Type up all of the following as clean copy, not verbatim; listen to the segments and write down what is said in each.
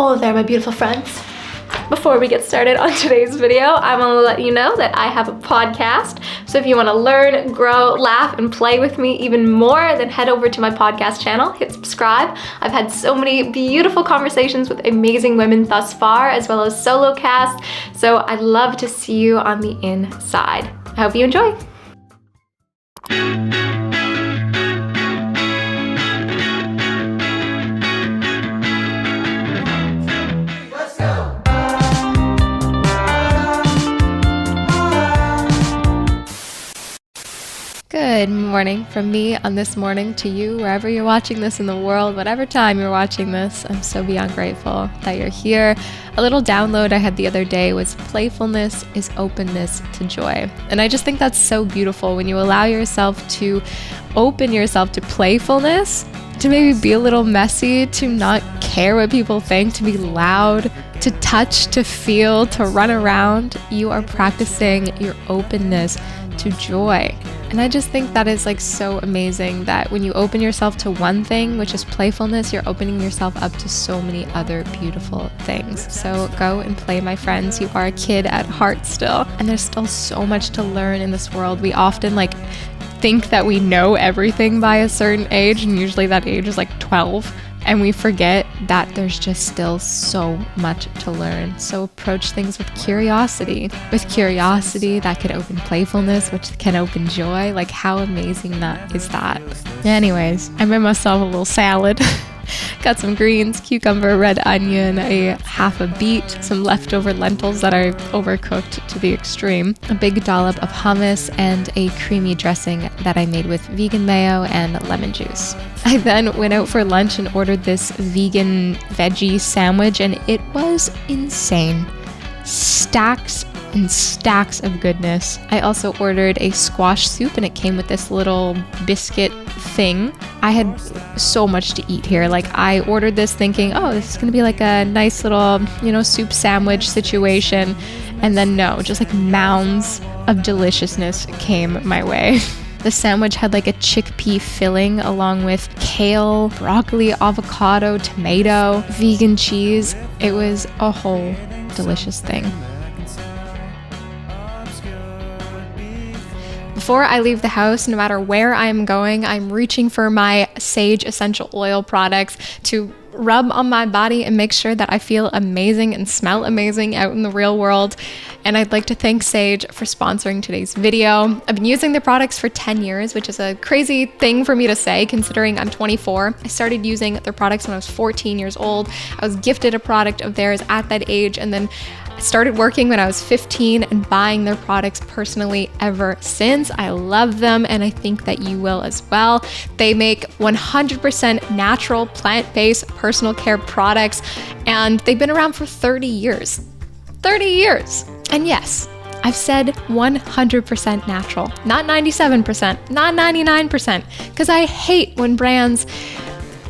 Oh there, my beautiful friends. Before we get started on today's video, I want to let you know that I have a podcast. So if you want to learn, grow, laugh, and play with me even more, then head over to my podcast channel, hit subscribe. I've had so many beautiful conversations with amazing women thus far, as well as solo casts. So I'd love to see you on the inside. I hope you enjoy. Good morning from me on this morning to you, wherever you're watching this in the world, whatever time you're watching this. I'm so beyond grateful that you're here. A little download I had the other day was playfulness is openness to joy. And I just think that's so beautiful when you allow yourself to open yourself to playfulness, to maybe be a little messy, to not care what people think, to be loud, to touch, to feel, to run around. You are practicing your openness to joy. And I just think that is like so amazing that when you open yourself to one thing, which is playfulness, you're opening yourself up to so many other beautiful things. So go and play, my friends. You are a kid at heart still, and there's still so much to learn in this world. We often think that we know everything by a certain age, and usually that age is 12. And we forget that there's just still so much to learn. So approach things with curiosity. With curiosity, that could open playfulness, which can open joy. How amazing is that? Anyways, I made myself a little salad. Got some greens, cucumber, red onion, a half a beet, some leftover lentils that I overcooked to the extreme, a big dollop of hummus, and a creamy dressing that I made with vegan mayo and lemon juice. I then went out for lunch and ordered this vegan veggie sandwich, and it was insane. Stacks and stacks of goodness. I also ordered a squash soup, and it came with this little biscuit thing. I had so much to eat here. I ordered this thinking, oh, this is gonna be a nice little, soup sandwich situation. And then no, just mounds of deliciousness came my way. The sandwich had a chickpea filling along with kale, broccoli, avocado, tomato, vegan cheese. It was a whole delicious thing. Before I leave the house, no matter where I'm going, I'm reaching for my Sage essential oil products to rub on my body and make sure that I feel amazing and smell amazing out in the real world. And I'd like to thank Sage for sponsoring today's video. I've been using their products for 10 years, which is a crazy thing for me to say considering I'm 24. I started using their products when I was 14 years old. I was gifted a product of theirs at that age, and then I started working when I was 15 and buying their products personally ever since. I love them, and I think that you will as well. They make 100% natural, plant-based personal care products, and they've been around for 30 years. 30 years! And yes, I've said 100% natural, not 97%, not 99%, because I hate when brands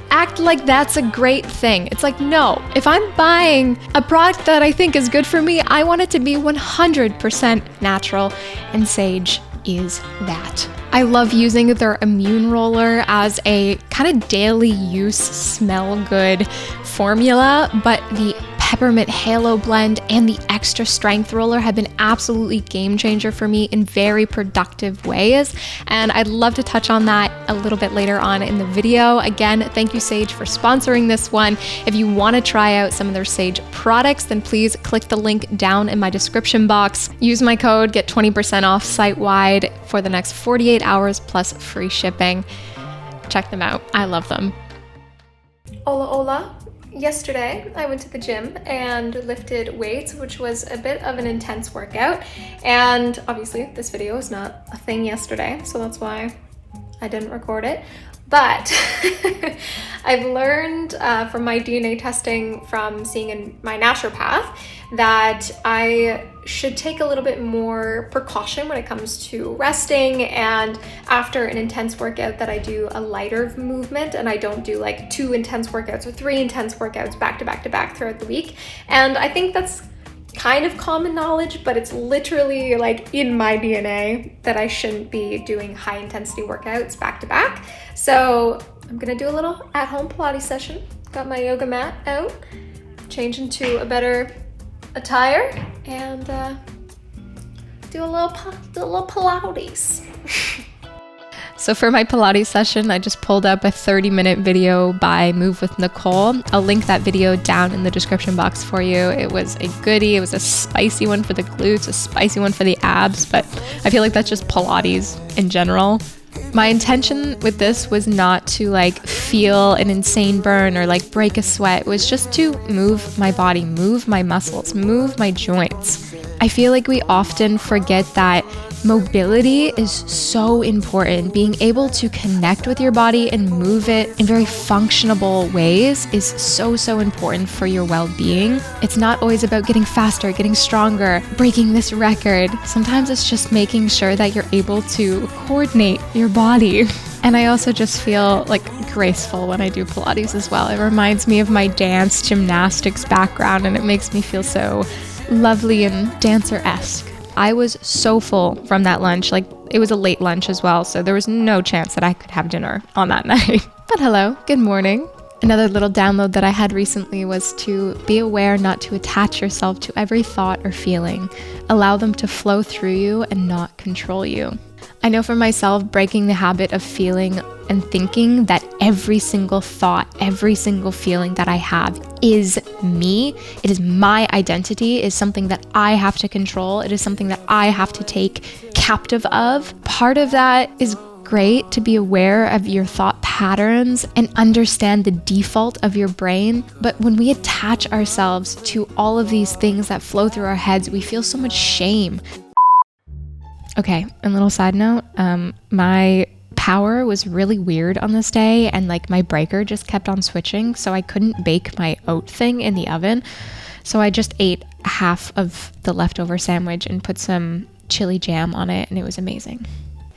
act like that's a great thing. It's no, if I'm buying a product that I think is good for me, I want it to be 100% natural, and Sage is that. I love using their immune roller as a kind of daily use smell good formula, but the peppermint halo blend and the extra strength roller have been absolutely game changer for me in very productive ways, and I'd love to touch on that a little bit later on in the video. Again, thank you Sage for sponsoring this one. If you want to try out some of their Sage products, then please click the link down in my description box. Use my code, get 20% off site-wide for the next 48 hours plus free shipping. Check them out. I love them. Hola, hola. Yesterday, I went to the gym and lifted weights, which was a bit of an intense workout. And obviously, this video is not a thing yesterday, so that's why I didn't record it. But I've learned from my DNA testing from seeing in my naturopath that I should take a little bit more precaution when it comes to resting, and after an intense workout that I do a lighter movement and I don't do 2 intense workouts or 3 intense workouts back to back to back throughout the week. And I think that's kind of common knowledge, but it's literally in my DNA that I shouldn't be doing high intensity workouts back to back. So I'm gonna do a little at-home Pilates session. Got my yoga mat out. change into a better attire and do a little Pilates. So for my Pilates session, I just pulled up a 30-minute video by Move with Nicole. I'll link that video down in the description box for you. It was a goodie. It was a spicy one for the glutes, a spicy one for the abs, but I feel like that's just Pilates in general. My intention with this was not to like feel an insane burn or like break a sweat. It was just to move my body, move my muscles, move my joints. I feel like we often forget that mobility is so important. Being able to connect with your body and move it in very functional ways is so important for your well-being. It's not always about getting faster, getting stronger, breaking this record. Sometimes it's just making sure that you're able to coordinate your body. And I also just feel like graceful when I do Pilates as well. It reminds me of my dance gymnastics background, and it makes me feel so lovely and dancer-esque. I was so full from that lunch. Like, it was a late lunch as well, so there was no chance that I could have dinner on that night. But hello, good morning. Another little download that I had recently was to be aware not to attach yourself to every thought or feeling. Allow them to flow through you and not control you. I know for myself, breaking the habit of feeling and thinking that every single thought, every single feeling that I have is me, it is my identity, is something that I have to control. It is something that I have to take captive of. Part of that is great to be aware of your thought patterns and understand the default of your brain. But when we attach ourselves to all of these things that flow through our heads, we feel so much shame. Okay, a little side note, my power was really weird on this day, and like my breaker just kept on switching, so I couldn't bake my oat thing in the oven. So I just ate half of the leftover sandwich and put some chili jam on it, and it was amazing.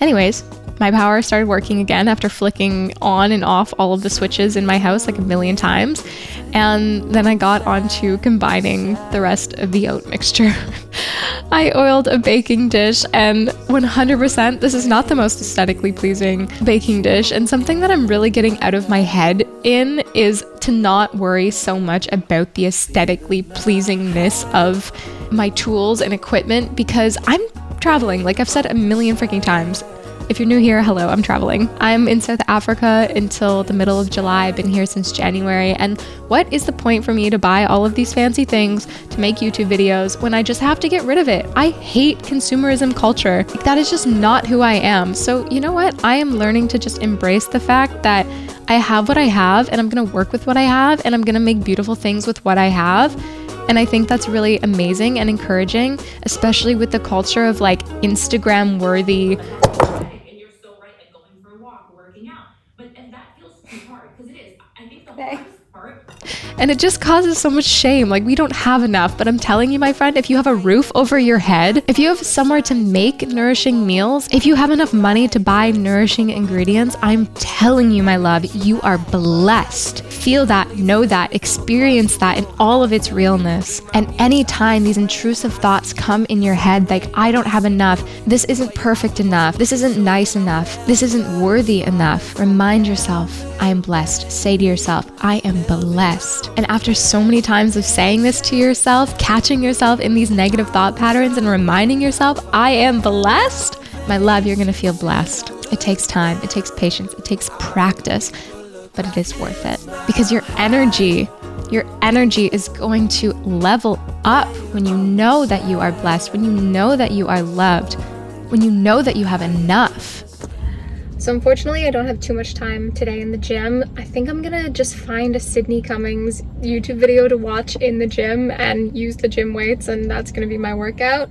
Anyways, my power started working again after flicking on and off all of the switches in my house like a million times. And then I got onto combining the rest of the oat mixture. I oiled a baking dish, and 100%, this is not the most aesthetically pleasing baking dish. And something that I'm really getting out of my head in is to not worry so much about the aesthetically pleasingness of my tools and equipment, because I'm traveling. Like I've said a million freaking times. If you're new here, hello, I'm traveling. I'm in South Africa until the middle of July. I've been here since January. And what is the point for me to buy all of these fancy things to make YouTube videos when I just have to get rid of it? I hate consumerism culture. Like, that is just not who I am. So you know what? I am learning to just embrace the fact that I have what I have, and I'm gonna work with what I have, and I'm gonna make beautiful things with what I have. And I think that's really amazing and encouraging, especially with the culture of like Instagram worthy. And you're so right, like going for a walk, working out. But if that feels too hard, because it is, I think the hardest part. And it just causes so much shame. Like, we don't have enough. But I'm telling you, my friend, if you have a roof over your head, if you have somewhere to make nourishing meals, if you have enough money to buy nourishing ingredients, I'm telling you, my love, you are blessed. Feel that, know that, experience that in all of its realness. And anytime these intrusive thoughts come in your head, like, I don't have enough, this isn't perfect enough, this isn't nice enough, this isn't worthy enough, remind yourself, I am blessed. Say to yourself, I am blessed. And after so many times of saying this to yourself, catching yourself in these negative thought patterns and reminding yourself, I am blessed, my love, you're gonna feel blessed. It takes time, it takes patience, it takes practice, but it is worth it. Because your energy is going to level up when you know that you are blessed, when you know that you are loved, when you know that you have enough. So unfortunately, I don't have too much time today in the gym. I think I'm gonna just find a Sydney Cummings YouTube video to watch in the gym and use the gym weights, and that's gonna be my workout.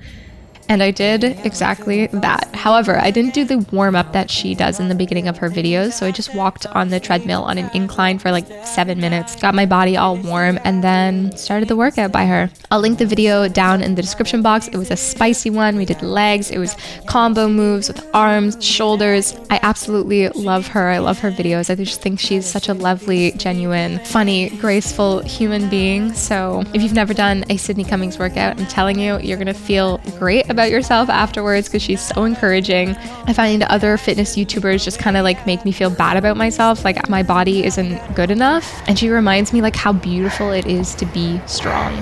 And I did exactly that. However, I didn't do the warm-up that she does in the beginning of her videos, so I just walked on the treadmill on an incline for like 7 minutes, got my body all warm, and then started the workout by her. I'll link the video down in the description box. It was a spicy one. We did legs. It was combo moves with arms, shoulders. I absolutely love her. I love her videos. I just think she's such a lovely, genuine, funny, graceful human being. So if you've never done a Sydney Cummings workout, I'm telling you, you're gonna feel great about yourself afterwards because she's so encouraging. I find other fitness YouTubers just kind of like make me feel bad about myself, like my body isn't good enough. And she reminds me like how beautiful it is to be strong.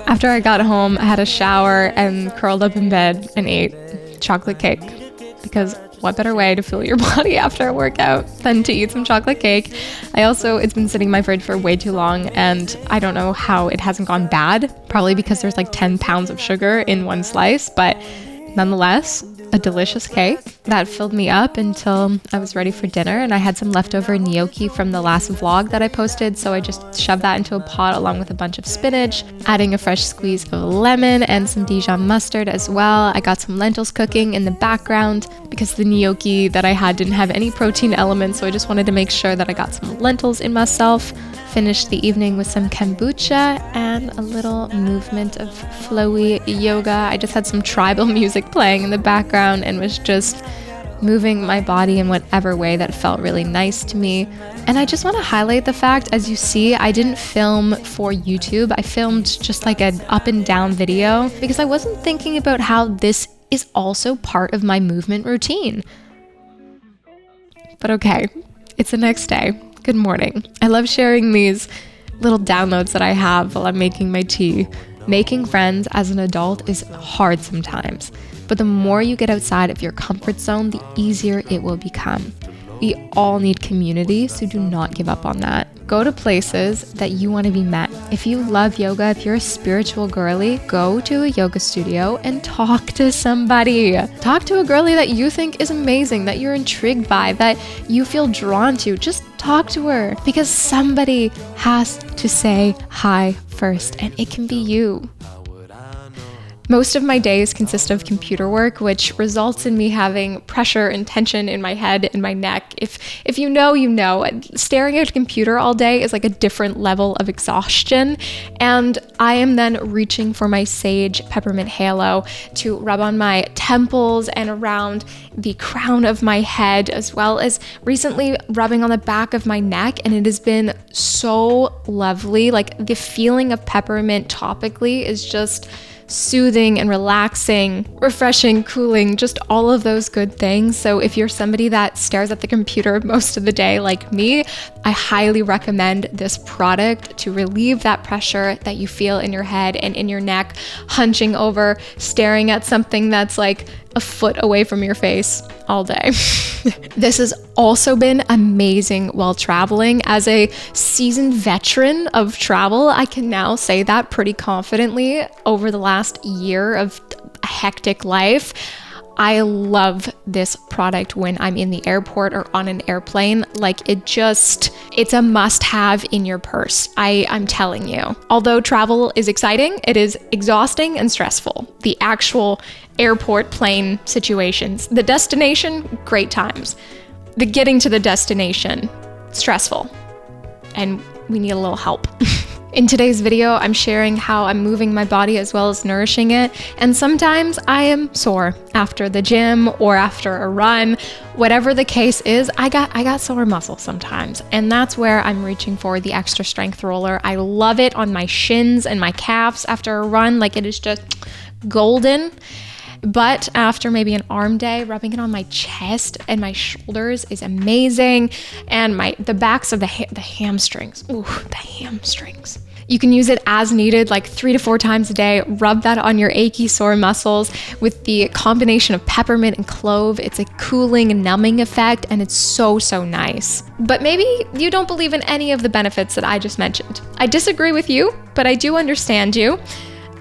After I got home, I had a shower and curled up in bed and ate chocolate cake, because what better way to fuel your body after a workout than to eat some chocolate cake? It's been sitting in my fridge for way too long, and I don't know how it hasn't gone bad. Probably because there's like 10 pounds of sugar in one slice, but nonetheless, a delicious cake that filled me up until I was ready for dinner. And I had some leftover gnocchi from the last vlog that I posted, so I just shoved that into a pot along with a bunch of spinach, adding a fresh squeeze of lemon and some Dijon mustard as well. I got some lentils cooking in the background because the gnocchi that I had didn't have any protein elements, so I just wanted to make sure that I got some lentils in myself. Finished the evening with some kombucha and a little movement of flowy yoga. I just had some tribal music playing in the background and was just moving my body in whatever way that felt really nice to me. And I just want to highlight the fact, as you see, I didn't film for YouTube. I filmed just like an up and down video because I wasn't thinking about how this is also part of my movement routine. But okay, it's the next day. Good morning. I love sharing these little downloads that I have while I'm making my tea. Making friends as an adult is hard sometimes, but the more you get outside of your comfort zone, the easier it will become. We all need community, so do not give up on that. Go to places that you want to be met. If you love yoga, if you're a spiritual girly, go to a yoga studio and talk to somebody. Talk to a girly that you think is amazing, that you're intrigued by, that you feel drawn to. Just talk to her, because somebody has to say hi first, and it can be you. Most of my days consist of computer work, which results in me having pressure and tension in my head and my neck. If you know, you know. Staring at a computer all day is like a different level of exhaustion. And I am then reaching for my Sage Peppermint Halo to rub on my temples and around the crown of my head, as well as recently rubbing on the back of my neck. And it has been so lovely. Like, the feeling of peppermint topically is just soothing and relaxing, refreshing, cooling, just all of those good things. So if you're somebody that stares at the computer most of the day like me, I highly recommend this product to relieve that pressure that you feel in your head and in your neck, hunching over, staring at something that's like a foot away from your face all day. This has also been amazing while traveling. As a seasoned veteran of travel, I can now say that pretty confidently over the last year of a hectic life. I love this product when I'm in the airport or on an airplane. Like, it's a must-have in your purse. I'm telling you. Although travel is exciting, it is exhausting and stressful. The actual airport plane situations. The destination, great times. The getting to the destination, stressful. And we need a little help. In today's video, I'm sharing how I'm moving my body as well as nourishing it. And sometimes I am sore after the gym or after a run. Whatever the case is, I got sore muscles sometimes. And that's where I'm reaching for the extra strength roller. I love it on my shins and my calves after a run. Like, it is just golden. But after maybe an arm day, rubbing it on my chest and my shoulders is amazing. And the backs of the hamstrings. Ooh, the hamstrings. You can use it as needed, like 3 to 4 times a day. Rub that on your achy, sore muscles with the combination of peppermint and clove. It's a cooling and numbing effect, and it's so, so nice. But maybe you don't believe in any of the benefits that I just mentioned. I disagree with you, but I do understand you.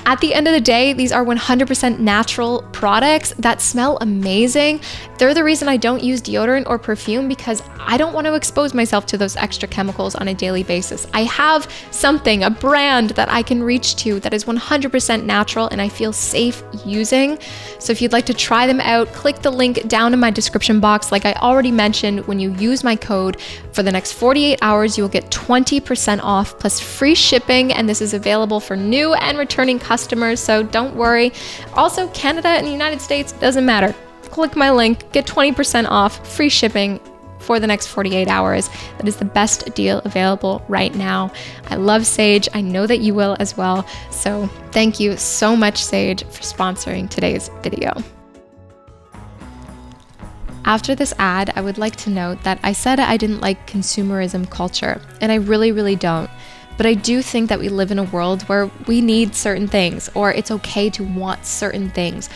At the end of the day, these are 100% natural products that smell amazing. They're the reason I don't use deodorant or perfume, because I don't want to expose myself to those extra chemicals on a daily basis. I have something, a brand that I can reach to that is 100% natural and I feel safe using. So if you'd like to try them out, click the link down in my description box. Like I already mentioned, when you use my code for the next 48 hours, you will get 20% off plus free shipping. And this is available for new and returning customers, so don't worry. Also, Canada and the United States, doesn't matter. Click my link, get 20% off, free shipping for the next 48 hours. That is the best deal available right now. I love Sage. I know that you will as well. So thank you so much, Sage, for sponsoring today's video. After this ad, I would like to note that I said I didn't like consumerism culture, and I really, really don't. But I do think that we live in a world where we need certain things, or it's okay to want certain things.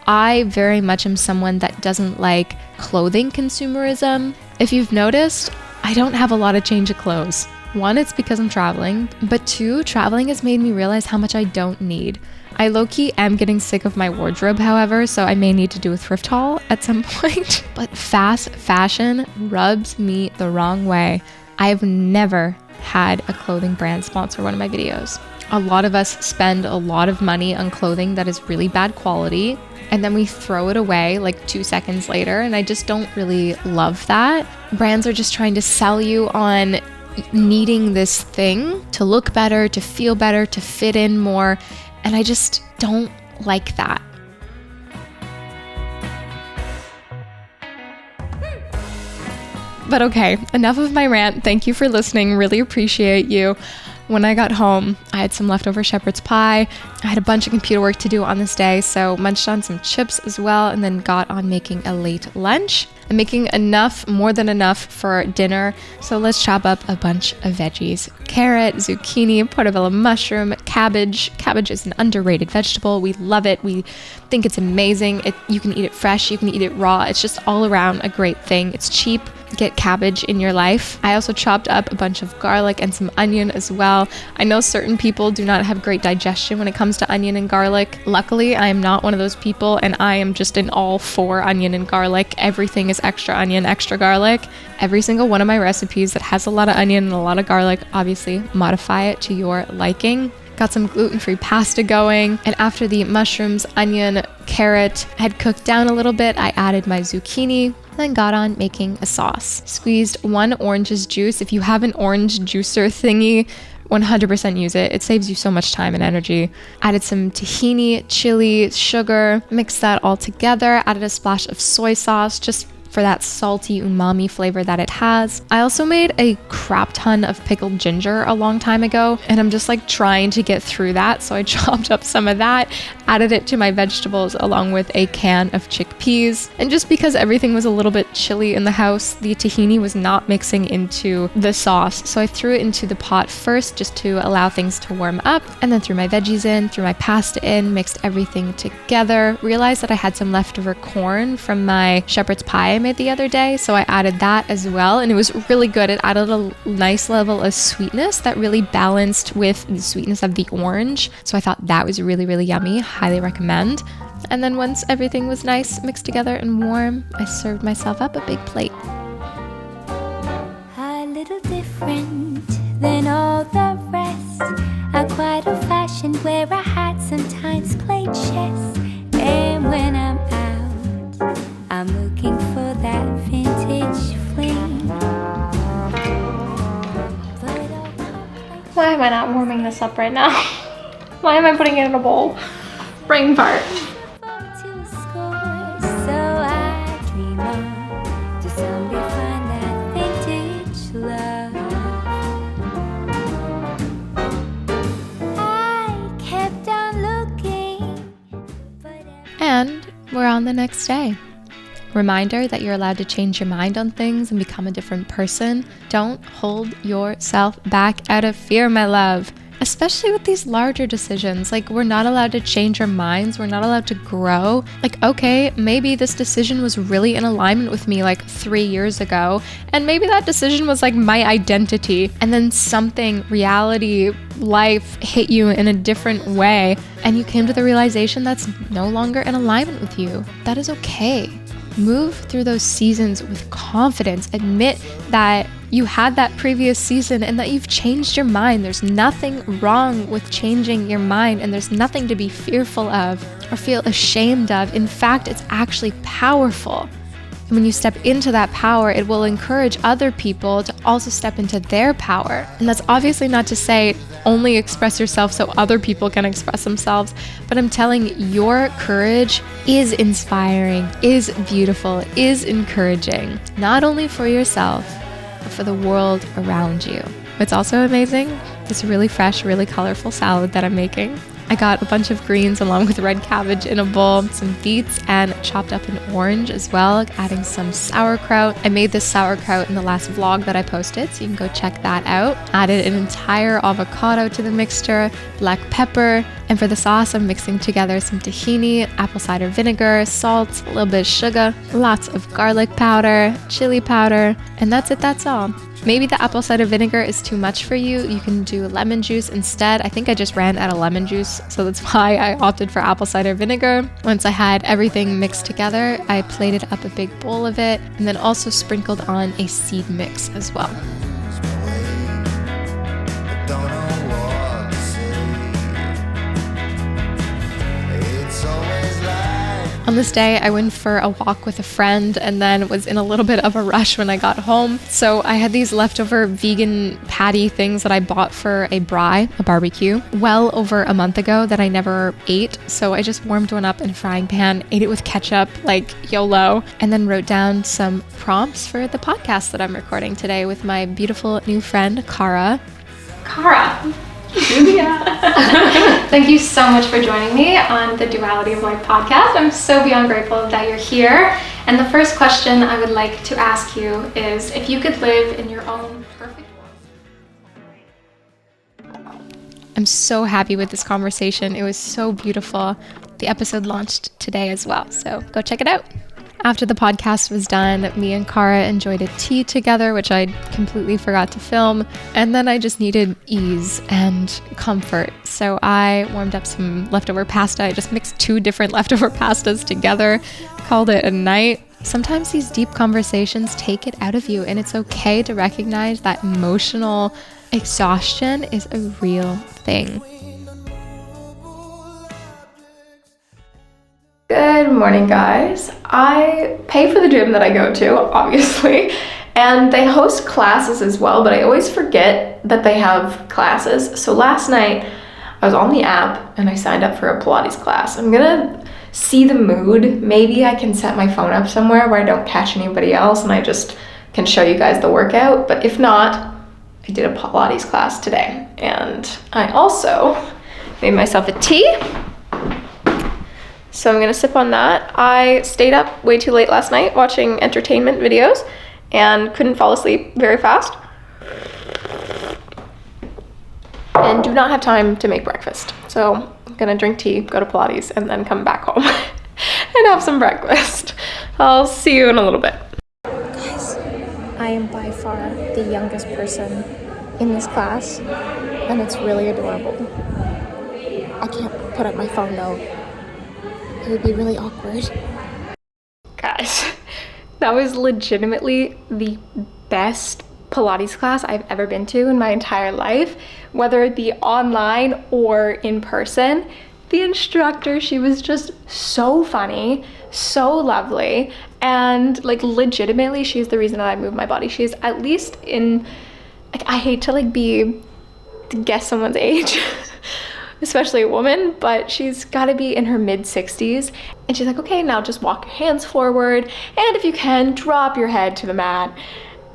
I very much am someone that doesn't like clothing consumerism. If you've noticed, I don't have a lot of change of clothes. One, it's because I'm traveling, but two, traveling has made me realize how much I don't need. I low-key am getting sick of my wardrobe, however, so I may need to do a thrift haul at some point. But fast fashion rubs me the wrong way. I've never had a clothing brand sponsor one of my videos. A lot of us spend a lot of money on clothing that is really bad quality, and then we throw it away like 2 seconds later, and I just don't really love that. Brands are just trying to sell you on needing this thing to look better, to feel better, to fit in more, and I just don't like that. But okay, enough of my rant. Thank you for listening. Really appreciate you. When I got home, I had some leftover shepherd's pie. I had a bunch of computer work to do on this day, so munched on some chips as well, and then got on making a late lunch. I'm making enough, more than enough for dinner, so let's chop up a bunch of veggies. Carrot, zucchini, portobello mushroom, cabbage. Cabbage is an underrated vegetable. We love it. We think it's amazing. You can eat it fresh, you can eat it raw. It's just all around a great thing. It's cheap. Get cabbage in your life. I also chopped up a bunch of garlic and some onion as well. I know certain people do not have great digestion when it comes to onion and garlic. Luckily, I am not one of those people, and I am just in all for onion and garlic. Everything is extra onion, extra garlic. Every single one of my recipes that has a lot of onion and a lot of garlic, obviously modify it to your liking. Got some gluten-free pasta going, and after the mushrooms, onion, carrot had cooked down a little bit, I added my zucchini, then got on making a sauce. Squeezed 1 orange's juice. If you have an orange juicer thingy, 100% use it. It saves you so much time and energy. Added some tahini, chili, sugar, mixed that all together, added a splash of soy sauce, just for that salty umami flavor that it has. I also made a crap ton of pickled ginger a long time ago, and I'm just like trying to get through that, so I chopped up some of that, added it to my vegetables along with a can of chickpeas. And just because everything was a little bit chilly in the house, the tahini was not mixing into the sauce, so I threw it into the pot first just to allow things to warm up, and then threw my veggies in, threw my pasta in, mixed everything together, realized that I had some leftover corn from my shepherd's pie I made the other day, so I added that as well, and it was really good. It added a nice level of sweetness that really balanced with the sweetness of the orange, so I thought that was really, really yummy. Highly recommend. And then once everything was nice, mixed together and warm, I served myself up a big plate. A little different than all the rest. I'm quite old-fashioned where I had sometimes played chess. And when I'm out, I'm looking for that vintage fling. Why am I not warming this up right now? Why am I putting it in a bowl? Brain fart. And we're on the next day. Reminder that you're allowed to change your mind on things and become a different person. Don't hold yourself back out of fear, my love. Especially with these larger decisions. Like, we're not allowed to change our minds. We're not allowed to grow. Like, okay, maybe this decision was really in alignment with me like 3 years ago. And maybe that decision was like my identity. And then something, reality, life hit you in a different way. And you came to the realization that's no longer in alignment with you. That is okay. Move through those seasons with confidence. Admit that you had that previous season and that you've changed your mind. There's nothing wrong with changing your mind, and there's nothing to be fearful of or feel ashamed of. In fact, it's actually powerful. And when you step into that power, it will encourage other people to also step into their power. And that's obviously not to say only express yourself so other people can express themselves, but I'm telling you, your courage is inspiring, is beautiful, is encouraging, not only for yourself, but for the world around you. What's also amazing, this really fresh, really colorful salad that I'm making. I got a bunch of greens along with red cabbage in a bowl, some beets, and chopped up an orange as well, adding some sauerkraut. I made this sauerkraut in the last vlog that I posted, so you can go check that out. Added an entire avocado to the mixture, black pepper, and for the sauce, I'm mixing together some tahini, apple cider vinegar, salt, a little bit of sugar, lots of garlic powder, chili powder, and that's it, that's all. Maybe the apple cider vinegar is too much for you. You can do lemon juice instead. I think I just ran out of lemon juice, so that's why I opted for apple cider vinegar. Once I had everything mixed together, I plated up a big bowl of it and then also sprinkled on a seed mix as well. On this day, I went for a walk with a friend and then was in a little bit of a rush when I got home. So I had these leftover vegan patty things that I bought for a barbecue, well over a month ago that I never ate. So I just warmed one up in a frying pan, ate it with ketchup, like YOLO, and then wrote down some prompts for the podcast that I'm recording today with my beautiful new friend, Cara. Thank you so much for joining me on the Duality of Life podcast. I'm so beyond grateful that you're here. And the first question I would like to ask you is, if you could live in your own perfect world. I'm so happy with this conversation. It was so beautiful. The episode launched today as well, so go check it out. After the podcast was done, me and Cara enjoyed a tea together, which I completely forgot to film. And then I just needed ease and comfort. So I warmed up some leftover pasta. I just mixed 2 different leftover pastas together, called it a night. Sometimes these deep conversations take it out of you, and it's okay to recognize that emotional exhaustion is a real thing. Good morning, guys. I pay for the gym that I go to, obviously, and they host classes as well, but I always forget that they have classes. So last night I was on the app and I signed up for a Pilates class. I'm gonna see the mood. Maybe I can set my phone up somewhere where I don't catch anybody else and I just can show you guys the workout. But if not, I did a Pilates class today, and I also made myself a tea. So I'm gonna sip on that. I stayed up way too late last night watching entertainment videos and couldn't fall asleep very fast. And do not have time to make breakfast. So I'm gonna drink tea, go to Pilates, and then come back home and have some breakfast. I'll see you in a little bit. Guys, I am by far the youngest person in this class, and it's really adorable. I can't put up my phone though. It would be really awkward. Guys, that was legitimately the best Pilates class I've ever been to in my entire life, whether it be online or in person. The instructor, she was just so funny, so lovely, and like legitimately she's the reason that I move my body. She's at least in, like, I hate to guess someone's age, especially a woman, but she's gotta be in her mid-60s. And she's like, okay, now just walk your hands forward, and if you can, drop your head to the mat.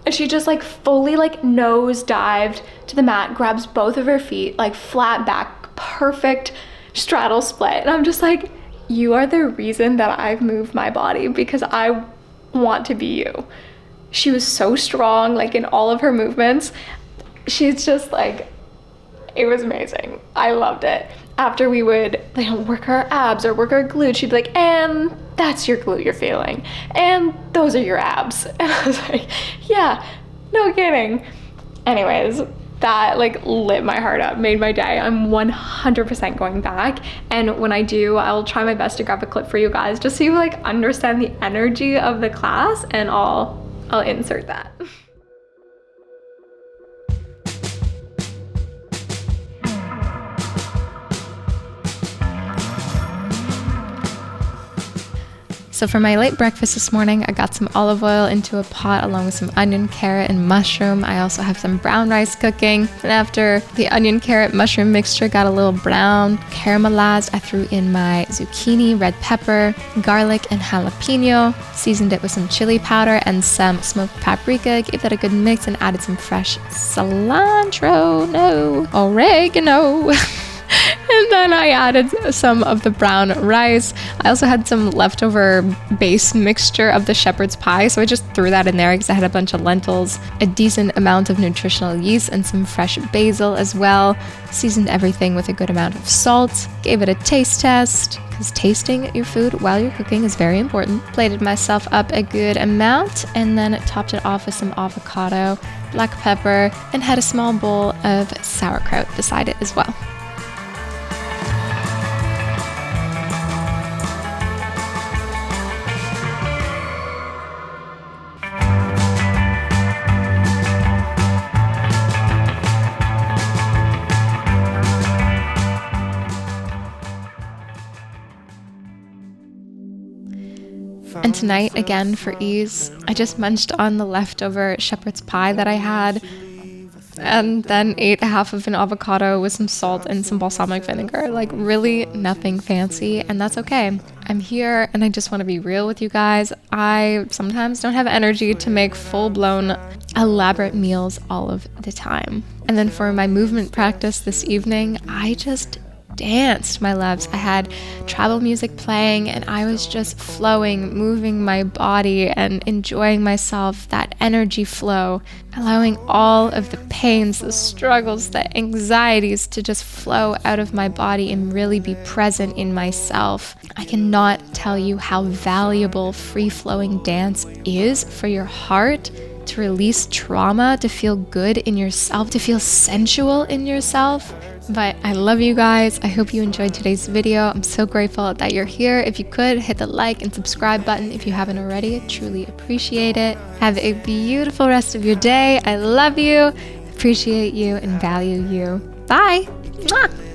And she just like fully like nose dived to the mat, grabs both of her feet, like flat back, perfect straddle split. And I'm just like, you are the reason that I've moved my body, because I want to be you. She was so strong, like in all of her movements. She's just like, it was amazing. I loved it. After we would work our abs or work our glutes, she'd be like, and that's your glute you're feeling. And those are your abs. And I was like, yeah, no kidding. Anyways, that like lit my heart up, made my day. I'm 100% going back. And when I do, I'll try my best to grab a clip for you guys just so you like understand the energy of the class, and I'll insert that. So for my late breakfast this morning, I got some olive oil into a pot along with some onion, carrot, and mushroom. I also have some brown rice cooking. And after the onion, carrot, mushroom mixture got a little brown, caramelized, I threw in my zucchini, red pepper, garlic, and jalapeno. Seasoned it with some chili powder and some smoked paprika. Gave that a good mix and added some fresh oregano. And then I added some of the brown rice. I also had some leftover base mixture of the shepherd's pie, so I just threw that in there because I had a bunch of lentils, a decent amount of nutritional yeast, and some fresh basil as well. Seasoned everything with a good amount of salt. Gave it a taste test, because tasting your food while you're cooking is very important. Plated myself up a good amount, and then topped it off with some avocado, black pepper, and had a small bowl of sauerkraut beside it as well. And tonight, again, for ease, I just munched on the leftover shepherd's pie that I had, and then ate half of an avocado with some salt and some balsamic vinegar. Like, really nothing fancy, and that's okay. I'm here, and I just want to be real with you guys. I sometimes don't have energy to make full-blown, elaborate meals all of the time. And then for my movement practice this evening, I just danced, my loves. I had tribal music playing and I was just flowing, moving my body and enjoying myself, that energy flow, allowing all of the pains, the struggles, the anxieties to just flow out of my body and really be present in myself. I cannot tell you how valuable free-flowing dance is for your heart, to release trauma, to feel good in yourself, to feel sensual in yourself. But I love you guys. I hope you enjoyed today's video. I'm so grateful that you're here. If you could, hit the like and subscribe button if you haven't already. I truly appreciate it. Have a beautiful rest of your day. I love you, appreciate you, and value you. Bye. Mwah.